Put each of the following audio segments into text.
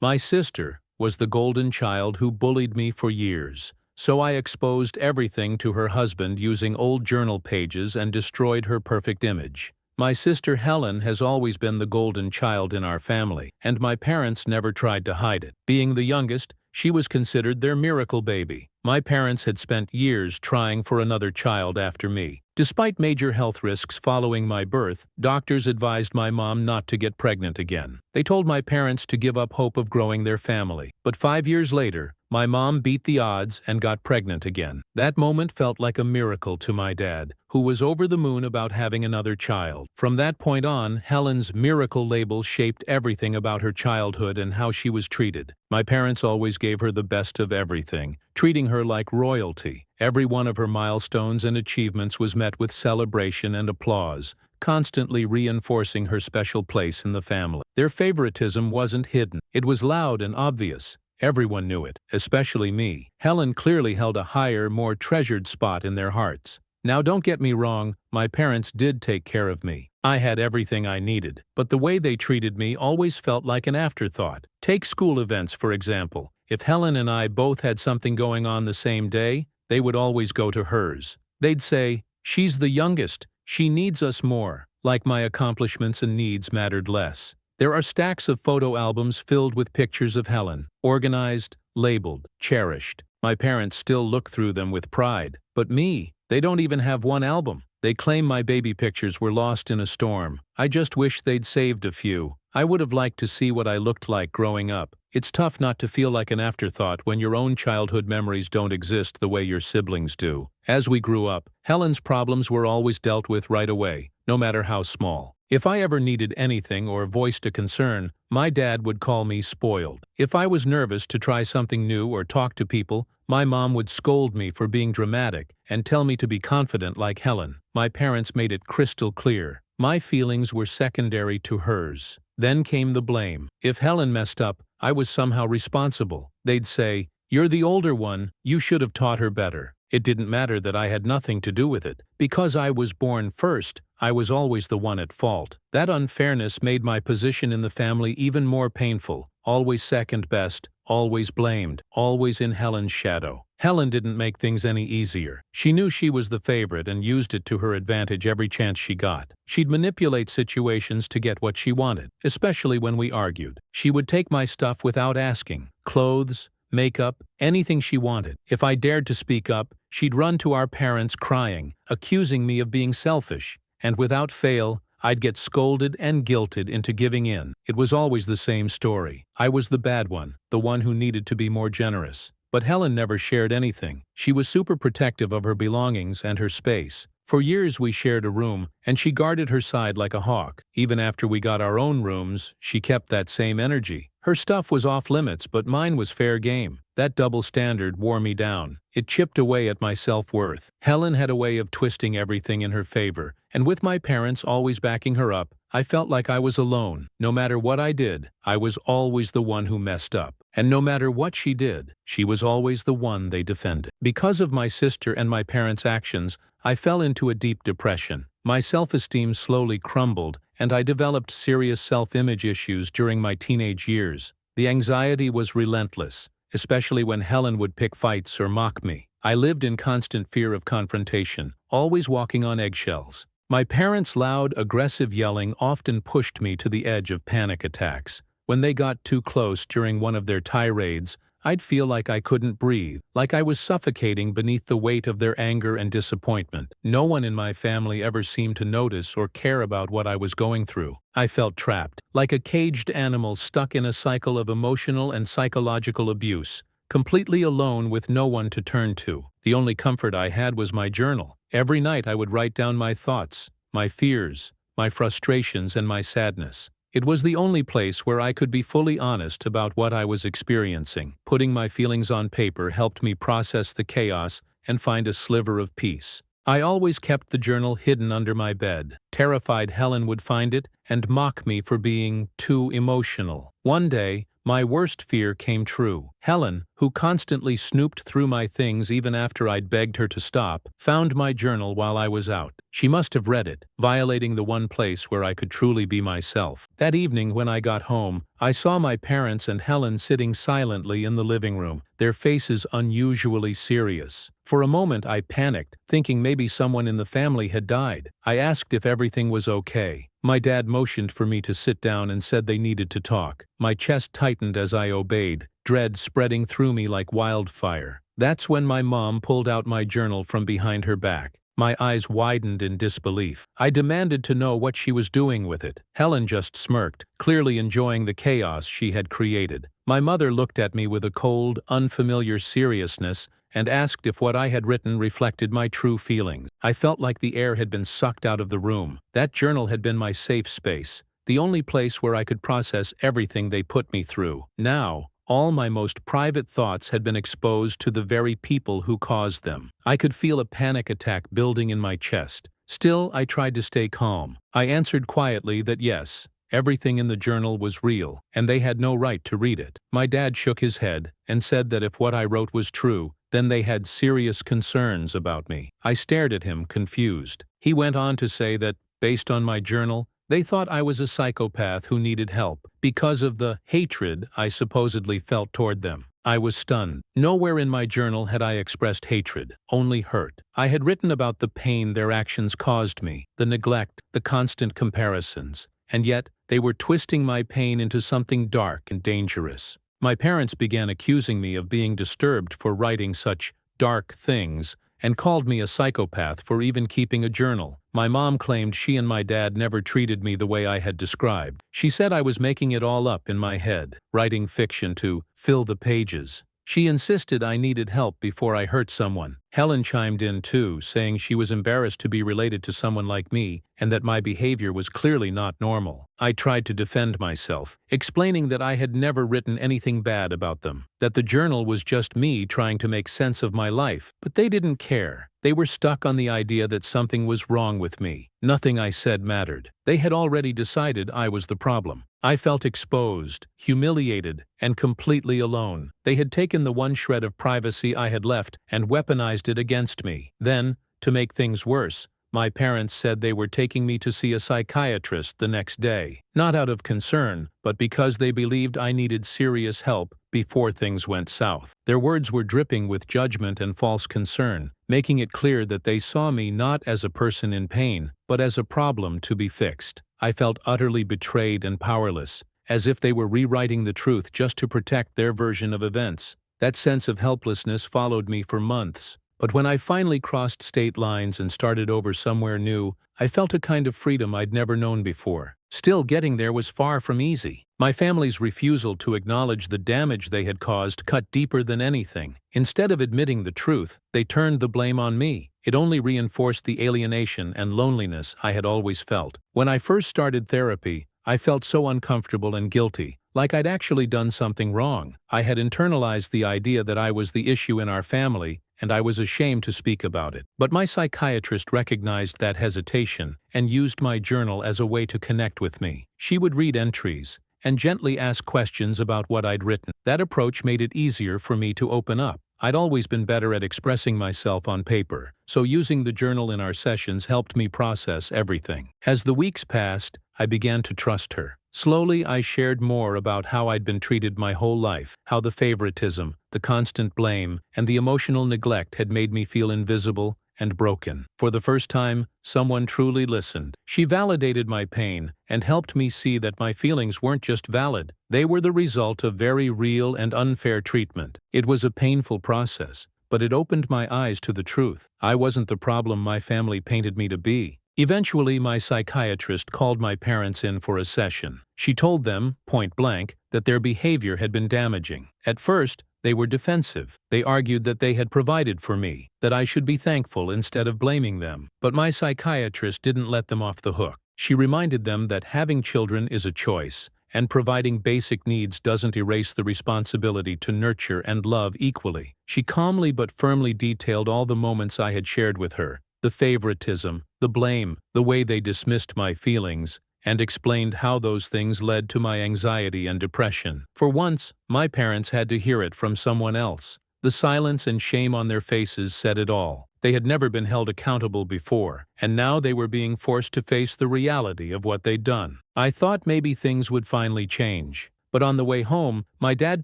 My sister was the golden child who bullied me for years, so I exposed everything to her husband using old journal pages and destroyed her perfect image. My sister Helen has always been the golden child in our family, and my parents never tried to hide it. Being the youngest, she was considered their miracle baby. My parents had spent years trying for another child after me. Despite major health risks following my birth, doctors advised my mom not to get pregnant again. They told my parents to give up hope of growing their family. But 5 years later, my mom beat the odds and got pregnant again. That moment felt like a miracle to my dad, who was over the moon about having another child. From that point on, Helen's miracle label shaped everything about her childhood and how she was treated. My parents always gave her the best of everything, treating her like royalty. Every one of her milestones and achievements was met with celebration and applause, constantly reinforcing her special place in the family. Their favoritism wasn't hidden. It was loud and obvious. Everyone knew it, especially me. Helen clearly held a higher, more treasured spot in their hearts. Now don't get me wrong, my parents did take care of me. I had everything I needed, but the way they treated me always felt like an afterthought. Take school events, for example. If Helen and I both had something going on the same day, they would always go to hers. They'd say, "She's the youngest, she needs us more," like my accomplishments and needs mattered less. There are stacks of photo albums filled with pictures of Helen, organized, labeled, cherished. My parents still look through them with pride. But me, they don't even have one album. They claim my baby pictures were lost in a storm. I just wish they'd saved a few. I would have liked to see what I looked like growing up. It's tough not to feel like an afterthought when your own childhood memories don't exist the way your siblings do. As we grew up, Helen's problems were always dealt with right away, no matter how small. If I ever needed anything or voiced a concern, my dad would call me spoiled. If I was nervous to try something new or talk to people, my mom would scold me for being dramatic and tell me to be confident like Helen. My parents made it crystal clear. My feelings were secondary to hers. Then came the blame. If Helen messed up, I was somehow responsible. They'd say, "You're the older one, you should have taught her better." It didn't matter that I had nothing to do with it. Because I was born first, I was always the one at fault. That unfairness made my position in the family even more painful. Always second best, always blamed, always in Helen's shadow. Helen didn't make things any easier. She knew she was the favorite and used it to her advantage every chance she got. She'd manipulate situations to get what she wanted, especially when we argued. She would take my stuff without asking. Clothes, makeup, anything she wanted. If I dared to speak up, she'd run to our parents crying, accusing me of being selfish. And without fail, I'd get scolded and guilted into giving in. It was always the same story. I was the bad one, the one who needed to be more generous. But Helen never shared anything. She was super protective of her belongings and her space. For years we shared a room, and she guarded her side like a hawk. Even after we got our own rooms, she kept that same energy. Her stuff was off limits, but mine was fair game. That double standard wore me down. It chipped away at my self-worth. Helen had a way of twisting everything in her favor, and with my parents always backing her up, I felt like I was alone. No matter what I did, I was always the one who messed up. And no matter what she did, she was always the one they defended. Because of my sister and my parents' actions, I fell into a deep depression. My self-esteem slowly crumbled, and I developed serious self-image issues during my teenage years. The anxiety was relentless, especially when Helen would pick fights or mock me. I lived in constant fear of confrontation, always walking on eggshells. My parents' loud, aggressive yelling often pushed me to the edge of panic attacks. When they got too close during one of their tirades, I'd feel like I couldn't breathe, like I was suffocating beneath the weight of their anger and disappointment. No one in my family ever seemed to notice or care about what I was going through. I felt trapped, like a caged animal stuck in a cycle of emotional and psychological abuse, completely alone with no one to turn to. The only comfort I had was my journal. Every night I would write down my thoughts, my fears, my frustrations, and my sadness. It was the only place where I could be fully honest about what I was experiencing. Putting my feelings on paper helped me process the chaos and find a sliver of peace. I always kept the journal hidden under my bed, terrified Helen would find it and mock me for being too emotional. One day, my worst fear came true. Helen, who constantly snooped through my things even after I'd begged her to stop, found my journal while I was out. She must have read it, violating the one place where I could truly be myself. That evening when I got home, I saw my parents and Helen sitting silently in the living room, their faces unusually serious. For a moment I panicked, thinking maybe someone in the family had died. I asked if everything was okay. My dad motioned for me to sit down and said they needed to talk. My chest tightened as I obeyed, dread spreading through me like wildfire. That's when my mom pulled out my journal from behind her back. My eyes widened in disbelief. I demanded to know what she was doing with it. Helen just smirked, clearly enjoying the chaos she had created. My mother looked at me with a cold, unfamiliar seriousness and asked if what I had written reflected my true feelings. I felt like the air had been sucked out of the room. That journal had been my safe space, the only place where I could process everything they put me through. Now, all my most private thoughts had been exposed to the very people who caused them. I could feel a panic attack building in my chest. Still, I tried to stay calm. I answered quietly that yes, everything in the journal was real, and they had no right to read it. My dad shook his head and said that if what I wrote was true, then they had serious concerns about me. I stared at him, confused. He went on to say that, based on my journal, they thought I was a psychopath who needed help because of the hatred I supposedly felt toward them. I was stunned. Nowhere in my journal had I expressed hatred, only hurt. I had written about the pain their actions caused me, the neglect, the constant comparisons, and yet they were twisting my pain into something dark and dangerous. My parents began accusing me of being disturbed for writing such dark things and called me a psychopath for even keeping a journal. My mom claimed she and my dad never treated me the way I had described. She said I was making it all up in my head, writing fiction to fill the pages. She insisted I needed help before I hurt someone. Helen chimed in too, saying she was embarrassed to be related to someone like me and that my behavior was clearly not normal. I tried to defend myself, explaining that I had never written anything bad about them, that the journal was just me trying to make sense of my life, but they didn't care. They were stuck on the idea that something was wrong with me. Nothing I said mattered. They had already decided I was the problem. I felt exposed, humiliated, and completely alone. They had taken the one shred of privacy I had left and weaponized it against me. Then, to make things worse, my parents said they were taking me to see a psychiatrist the next day. Not out of concern, but because they believed I needed serious help before things went south. Their words were dripping with judgment and false concern, making it clear that they saw me not as a person in pain, but as a problem to be fixed. I felt utterly betrayed and powerless, as if they were rewriting the truth just to protect their version of events. That sense of helplessness followed me for months. But when I finally crossed state lines and started over somewhere new, I felt a kind of freedom I'd never known before. Still, getting there was far from easy. My family's refusal to acknowledge the damage they had caused cut deeper than anything. Instead of admitting the truth, they turned the blame on me. It only reinforced the alienation and loneliness I had always felt. When I first started therapy, I felt so uncomfortable and guilty, like I'd actually done something wrong. I had internalized the idea that I was the issue in our family, and I was ashamed to speak about it. But my psychiatrist recognized that hesitation and used my journal as a way to connect with me. She would read entries and gently ask questions about what I'd written. That approach made it easier for me to open up. I'd always been better at expressing myself on paper, so using the journal in our sessions helped me process everything. As the weeks passed, I began to trust her. Slowly, I shared more about how I'd been treated my whole life, how the favoritism, the constant blame, and the emotional neglect had made me feel invisible and broken. For the first time, someone truly listened. She validated my pain and helped me see that my feelings weren't just valid. They were the result of very real and unfair treatment. It was a painful process, but it opened my eyes to the truth. I wasn't the problem my family painted me to be. Eventually, my psychiatrist called my parents in for a session. She told them, point blank, that their behavior had been damaging. At first, they were defensive. They argued that they had provided for me, that I should be thankful instead of blaming them. But my psychiatrist didn't let them off the hook. She reminded them that having children is a choice, and providing basic needs doesn't erase the responsibility to nurture and love equally. She calmly but firmly detailed all the moments I had shared with her, the favoritism, the blame, the way they dismissed my feelings, and explained how those things led to my anxiety and depression. For once, my parents had to hear it from someone else. The silence and shame on their faces said it all. They had never been held accountable before, and now they were being forced to face the reality of what they'd done. I thought maybe things would finally change. But on the way home, my dad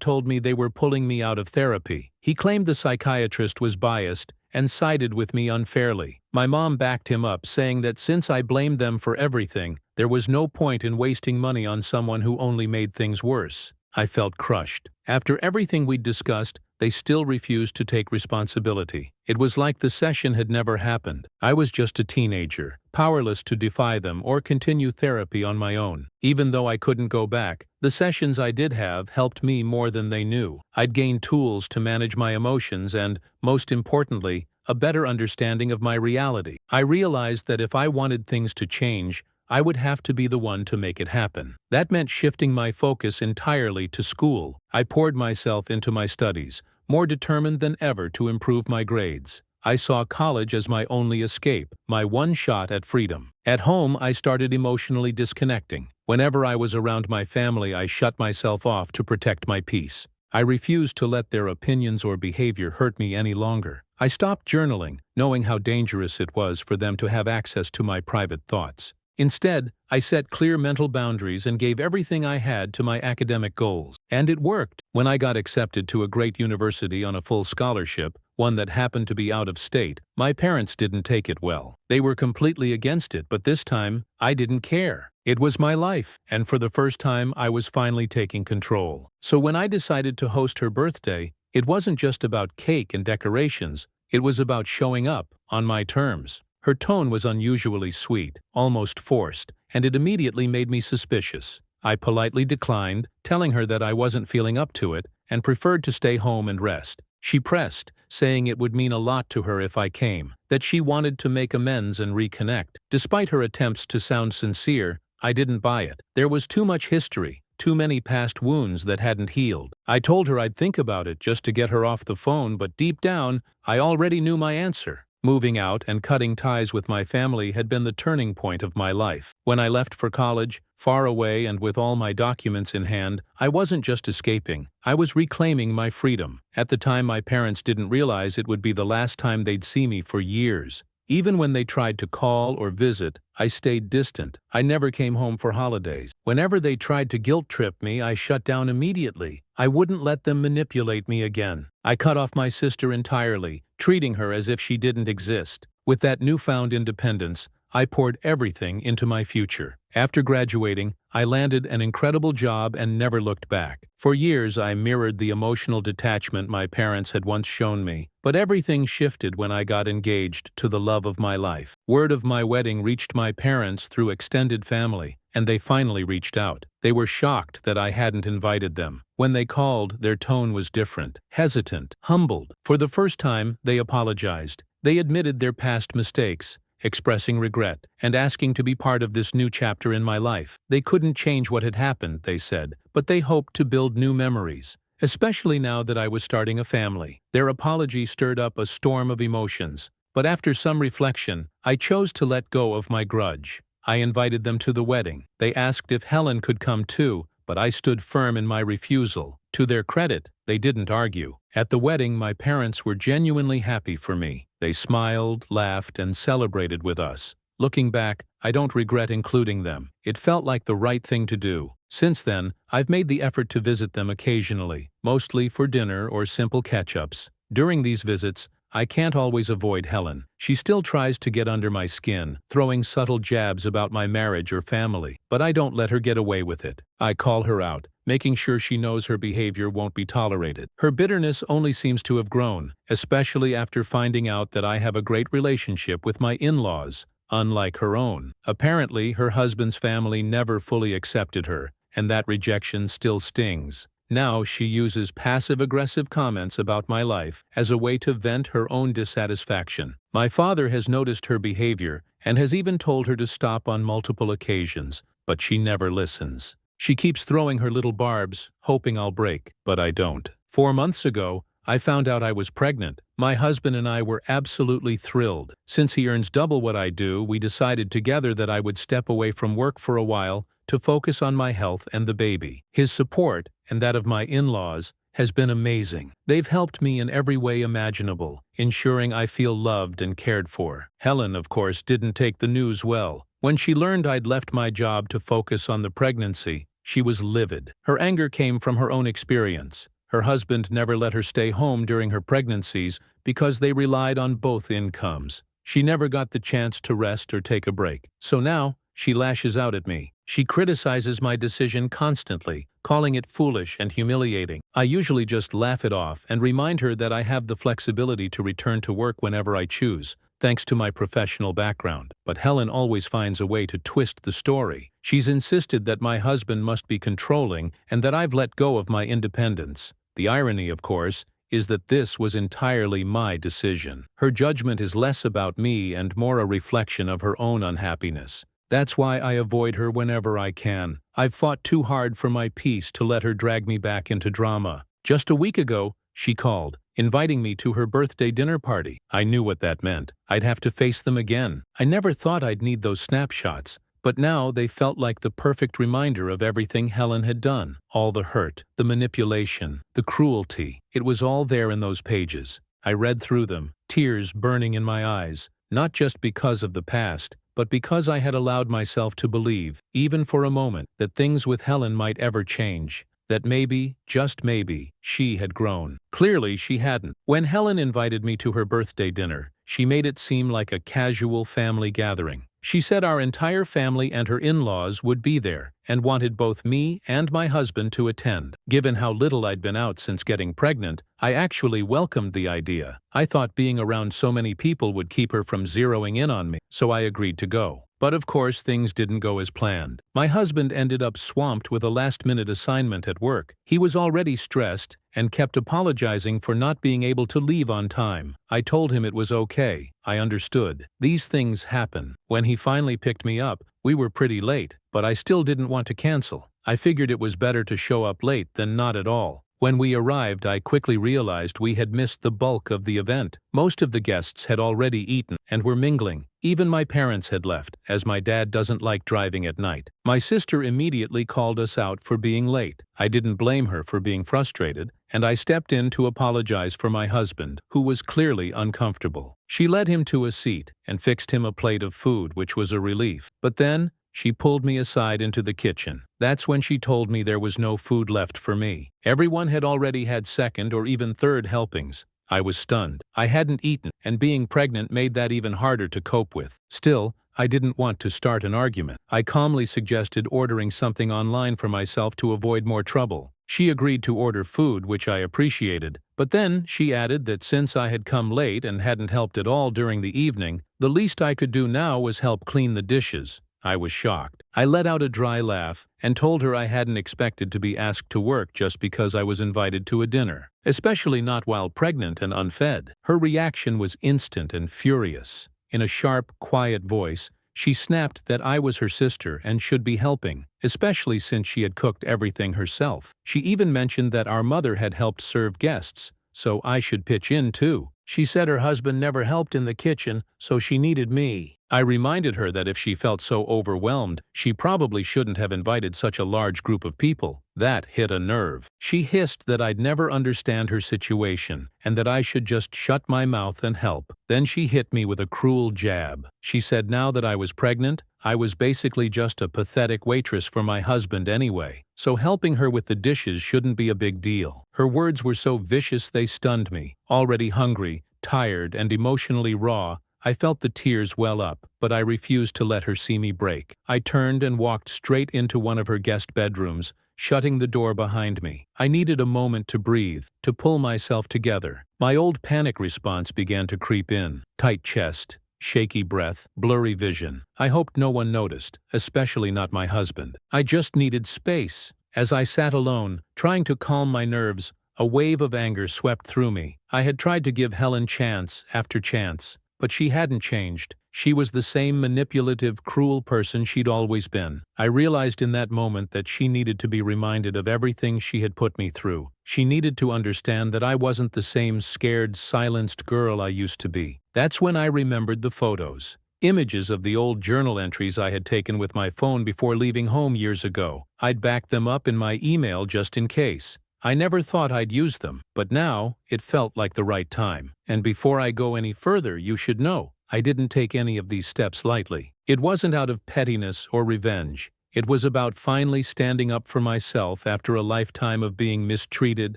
told me they were pulling me out of therapy. He claimed the psychiatrist was biased and sided with me unfairly. My mom backed him up, saying that since I blamed them for everything, there was no point in wasting money on someone who only made things worse. I felt crushed. After everything we'd discussed, they still refused to take responsibility. It was like the session had never happened. I was just a teenager, powerless to defy them or continue therapy on my own. Even though I couldn't go back, the sessions I did have helped me more than they knew. I'd gained tools to manage my emotions and, most importantly, a better understanding of my reality. I realized that if I wanted things to change, I would have to be the one to make it happen. That meant shifting my focus entirely to school. I poured myself into my studies, more determined than ever to improve my grades. I saw college as my only escape, my one shot at freedom. At home, I started emotionally disconnecting. Whenever I was around my family, I shut myself off to protect my peace. I refused to let their opinions or behavior hurt me any longer. I stopped journaling, knowing how dangerous it was for them to have access to my private thoughts. Instead, I set clear mental boundaries and gave everything I had to my academic goals. And it worked. When I got accepted to a great university on a full scholarship, one that happened to be out of state, my parents didn't take it well. They were completely against it, but this time, I didn't care. It was my life, and for the first time, I was finally taking control. So when I decided to host her birthday, it wasn't just about cake and decorations, it was about showing up, on my terms. Her tone was unusually sweet, almost forced, and it immediately made me suspicious. I politely declined, telling her that I wasn't feeling up to it and preferred to stay home and rest. She pressed, saying it would mean a lot to her if I came, that she wanted to make amends and reconnect. Despite her attempts to sound sincere, I didn't buy it. There was too much history, too many past wounds that hadn't healed. I told her I'd think about it just to get her off the phone, but deep down, I already knew my answer. Moving out and cutting ties with my family had been the turning point of my life. When I left for college, far away and with all my documents in hand, I wasn't just escaping, I was reclaiming my freedom. At the time, my parents didn't realize it would be the last time they'd see me for years. Even when they tried to call or visit, I stayed distant. I never came home for holidays. Whenever they tried to guilt-trip me, I shut down immediately. I wouldn't let them manipulate me again. I cut off my sister entirely, treating her as if she didn't exist. With that newfound independence, I poured everything into my future. After graduating, I landed an incredible job and never looked back. For years, I mirrored the emotional detachment my parents had once shown me, but everything shifted when I got engaged to the love of my life. Word of my wedding reached my parents through extended family, and they finally reached out. They were shocked that I hadn't invited them. When they called, their tone was different, hesitant, humbled. For the first time, they apologized. They admitted their past mistakes, expressing regret, and asking to be part of this new chapter in my life. They couldn't change what had happened, they said, but they hoped to build new memories, especially now that I was starting a family. Their apology stirred up a storm of emotions, but after some reflection, I chose to let go of my grudge. I invited them to the wedding. They asked if Helen could come too, but I stood firm in my refusal. To their credit, they didn't argue. At the wedding, my parents were genuinely happy for me. They smiled, laughed, and celebrated with us. Looking back, I don't regret including them. It felt like the right thing to do. Since then, I've made the effort to visit them occasionally, mostly for dinner or simple catch-ups. During these visits, I can't always avoid Helen. She still tries to get under my skin, throwing subtle jabs about my marriage or family, but I don't let her get away with it. I call her out, making sure she knows her behavior won't be tolerated. Her bitterness only seems to have grown, especially after finding out that I have a great relationship with my in-laws, unlike her own. Apparently, her husband's family never fully accepted her, and that rejection still stings. Now she uses passive-aggressive comments about my life as a way to vent her own dissatisfaction. My father has noticed her behavior and has even told her to stop on multiple occasions, but she never listens. She keeps throwing her little barbs, hoping I'll break, but I don't. 4 months ago, I found out I was pregnant. My husband and I were absolutely thrilled. Since he earns double what I do, we decided together that I would step away from work for a while to focus on my health and the baby. His support, and that of my in-laws, has been amazing. They've helped me in every way imaginable, ensuring I feel loved and cared for. Helen, of course, didn't take the news well. When she learned I'd left my job to focus on the pregnancy, she was livid. Her anger came from her own experience. Her husband never let her stay home during her pregnancies because they relied on both incomes. She never got the chance to rest or take a break. So now, she lashes out at me. She criticizes my decision constantly, calling it foolish and humiliating. I usually just laugh it off and remind her that I have the flexibility to return to work whenever I choose, thanks to my professional background. But Helen always finds a way to twist the story. She's insisted that my husband must be controlling and that I've let go of my independence. The irony, of course, is that this was entirely my decision. Her judgment is less about me and more a reflection of her own unhappiness. That's why I avoid her whenever I can. I've fought too hard for my peace to let her drag me back into drama. Just a week ago, she called, inviting me to her birthday dinner party. I knew what that meant. I'd have to face them again. I never thought I'd need those snapshots, but now they felt like the perfect reminder of everything Helen had done. All the hurt, the manipulation, the cruelty. It was all there in those pages. I read through them, tears burning in my eyes, not just because of the past, but because I had allowed myself to believe, even for a moment, that things with Helen might ever change. That maybe, just maybe, she had grown. Clearly, she hadn't. When Helen invited me to her birthday dinner, she made it seem like a casual family gathering. She said our entire family and her in-laws would be there, and wanted both me and my husband to attend. Given how little I'd been out since getting pregnant, I actually welcomed the idea. I thought being around so many people would keep her from zeroing in on me, so I agreed to go. But of course things didn't go as planned. My husband ended up swamped with a last-minute assignment at work. He was already stressed and kept apologizing for not being able to leave on time. I told him it was okay. I understood. These things happen. When he finally picked me up, we were pretty late, but I still didn't want to cancel. I figured it was better to show up late than not at all. When we arrived, I quickly realized we had missed the bulk of the event. Most of the guests had already eaten and were mingling. Even my parents had left, as my dad doesn't like driving at night. My sister immediately called us out for being late. I didn't blame her for being frustrated, and I stepped in to apologize for my husband, who was clearly uncomfortable. She led him to a seat and fixed him a plate of food, which was a relief. But then, she pulled me aside into the kitchen. That's when she told me there was no food left for me. Everyone had already had second or even third helpings. I was stunned. I hadn't eaten, and being pregnant made that even harder to cope with. Still, I didn't want to start an argument. I calmly suggested ordering something online for myself to avoid more trouble. She agreed to order food, which I appreciated, but then she added that since I had come late and hadn't helped at all during the evening, the least I could do now was help clean the dishes. I was shocked. I let out a dry laugh and told her I hadn't expected to be asked to work just because I was invited to a dinner, especially not while pregnant and unfed. Her reaction was instant and furious. In a sharp, quiet voice, she snapped that I was her sister and should be helping, especially since she had cooked everything herself. She even mentioned that our mother had helped serve guests, so I should pitch in too. She said her husband never helped in the kitchen, so she needed me. I reminded her that if she felt so overwhelmed, she probably shouldn't have invited such a large group of people. That hit a nerve. She hissed that I'd never understand her situation, and that I should just shut my mouth and help. Then she hit me with a cruel jab. She said now that I was pregnant, I was basically just a pathetic waitress for my husband anyway, so helping her with the dishes shouldn't be a big deal. Her words were so vicious they stunned me. Already hungry, tired, and emotionally raw, I felt the tears well up, but I refused to let her see me break. I turned and walked straight into one of her guest bedrooms, shutting the door behind me. I needed a moment to breathe, to pull myself together. My old panic response began to creep in. Tight chest, shaky breath, blurry vision. I hoped no one noticed, especially not my husband. I just needed space. As I sat alone, trying to calm my nerves, a wave of anger swept through me. I had tried to give Helen chance after chance, but she hadn't changed. She was the same manipulative, cruel person she'd always been. I realized in that moment that she needed to be reminded of everything she had put me through. She needed to understand that I wasn't the same scared, silenced girl I used to be. That's when I remembered the photos. Images of the old journal entries I had taken with my phone before leaving home years ago. I'd backed them up in my email just in case. I never thought I'd use them, but now it felt like the right time. And before I go any further, you should know, I didn't take any of these steps lightly. It wasn't out of pettiness or revenge. It was about finally standing up for myself after a lifetime of being mistreated,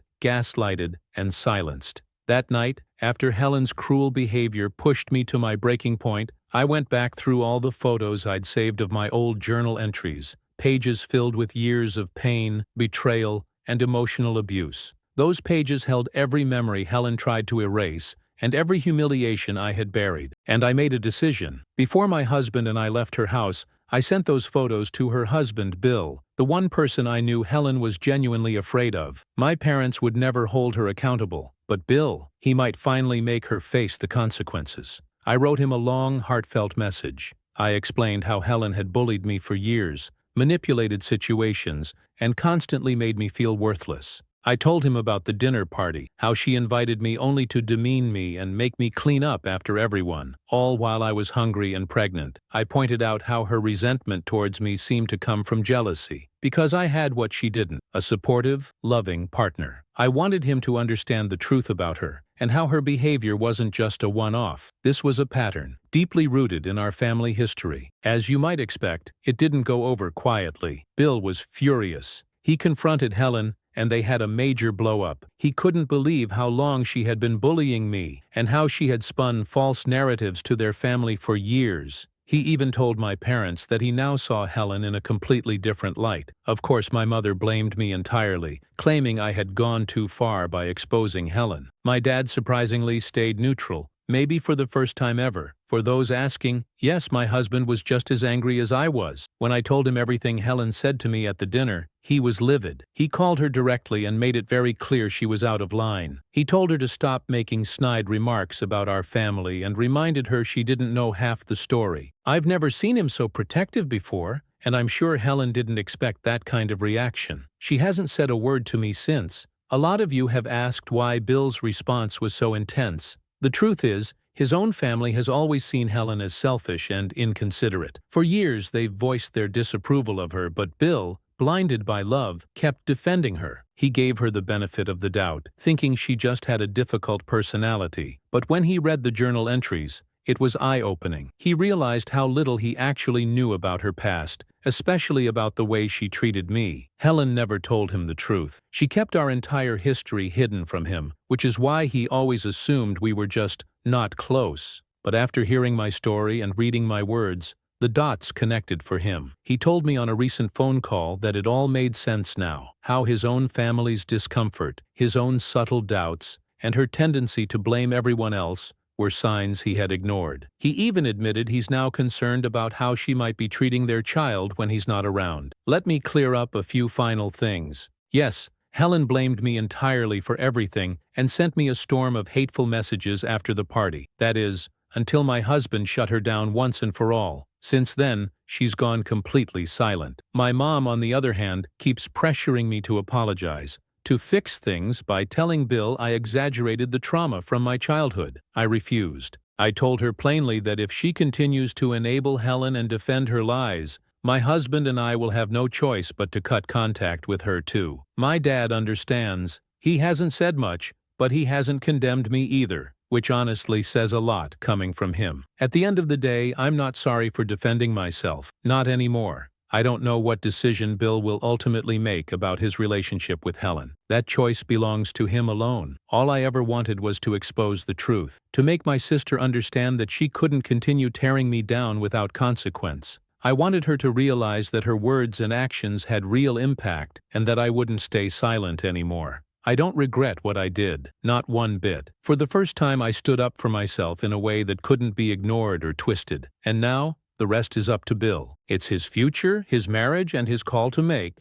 gaslighted, and silenced. That night, after Helen's cruel behavior pushed me to my breaking point, I went back through all the photos I'd saved of my old journal entries, pages filled with years of pain, betrayal, and emotional abuse. Those pages held every memory Helen tried to erase and every humiliation I had buried. And I made a decision. Before my husband and I left her house, I sent those photos to her husband, Bill, the one person I knew Helen was genuinely afraid of. My parents would never hold her accountable, but Bill, he might finally make her face the consequences. I wrote him a long, heartfelt message. I explained how Helen had bullied me for years, manipulated situations, and constantly made me feel worthless. I told him about the dinner party, how she invited me only to demean me and make me clean up after everyone, all while I was hungry and pregnant. I pointed out how her resentment towards me seemed to come from jealousy, because I had what she didn't, a supportive, loving partner. I wanted him to understand the truth about her, and how her behavior wasn't just a one-off. This was a pattern, deeply rooted in our family history. As you might expect, it didn't go over quietly. Bill was furious. He confronted Helen, and they had a major blow-up. He couldn't believe how long she had been bullying me, and how she had spun false narratives to their family for years. He even told my parents that he now saw Helen in a completely different light. Of course, my mother blamed me entirely, claiming I had gone too far by exposing Helen. My dad surprisingly stayed neutral, maybe for the first time ever. For those asking, yes, my husband was just as angry as I was. When I told him everything Helen said to me at the dinner, he was livid. He called her directly and made it very clear she was out of line. He told her to stop making snide remarks about our family and reminded her she didn't know half the story. I've never seen him so protective before, and I'm sure Helen didn't expect that kind of reaction. She hasn't said a word to me since. A lot of you have asked why Bill's response was so intense. The truth is, his own family has always seen Helen as selfish and inconsiderate. For years they've voiced their disapproval of her, but Bill, blinded by love, kept defending her. He gave her the benefit of the doubt, thinking she just had a difficult personality. But when he read the journal entries, it was eye-opening. He realized how little he actually knew about her past, especially about the way she treated me. Helen never told him the truth. She kept our entire history hidden from him, which is why he always assumed we were just not close. But after hearing my story and reading my words, the dots connected for him. He told me on a recent phone call that it all made sense now, how his own family's discomfort, his own subtle doubts, and her tendency to blame everyone else were signs he had ignored. He even admitted he's now concerned about how she might be treating their child when he's not around. Let me clear up a few final things. Yes, Helen blamed me entirely for everything and sent me a storm of hateful messages after the party. That is, until my husband shut her down once and for all. Since then, she's gone completely silent. My mom, on the other hand, keeps pressuring me to apologize, to fix things by telling Bill I exaggerated the trauma from my childhood. I refused. I told her plainly that if she continues to enable Helen and defend her lies, my husband and I will have no choice but to cut contact with her too. My dad understands. He hasn't said much, but he hasn't condemned me either, which honestly says a lot coming from him. At the end of the day, I'm not sorry for defending myself. Not anymore. I don't know what decision Bill will ultimately make about his relationship with Helen. That choice belongs to him alone. All I ever wanted was to expose the truth, to make my sister understand that she couldn't continue tearing me down without consequence. I wanted her to realize that her words and actions had real impact and that I wouldn't stay silent anymore. I don't regret what I did, not one bit. For the first time I stood up for myself in a way that couldn't be ignored or twisted. And now, the rest is up to Bill. It's his future, his marriage, and his call to make,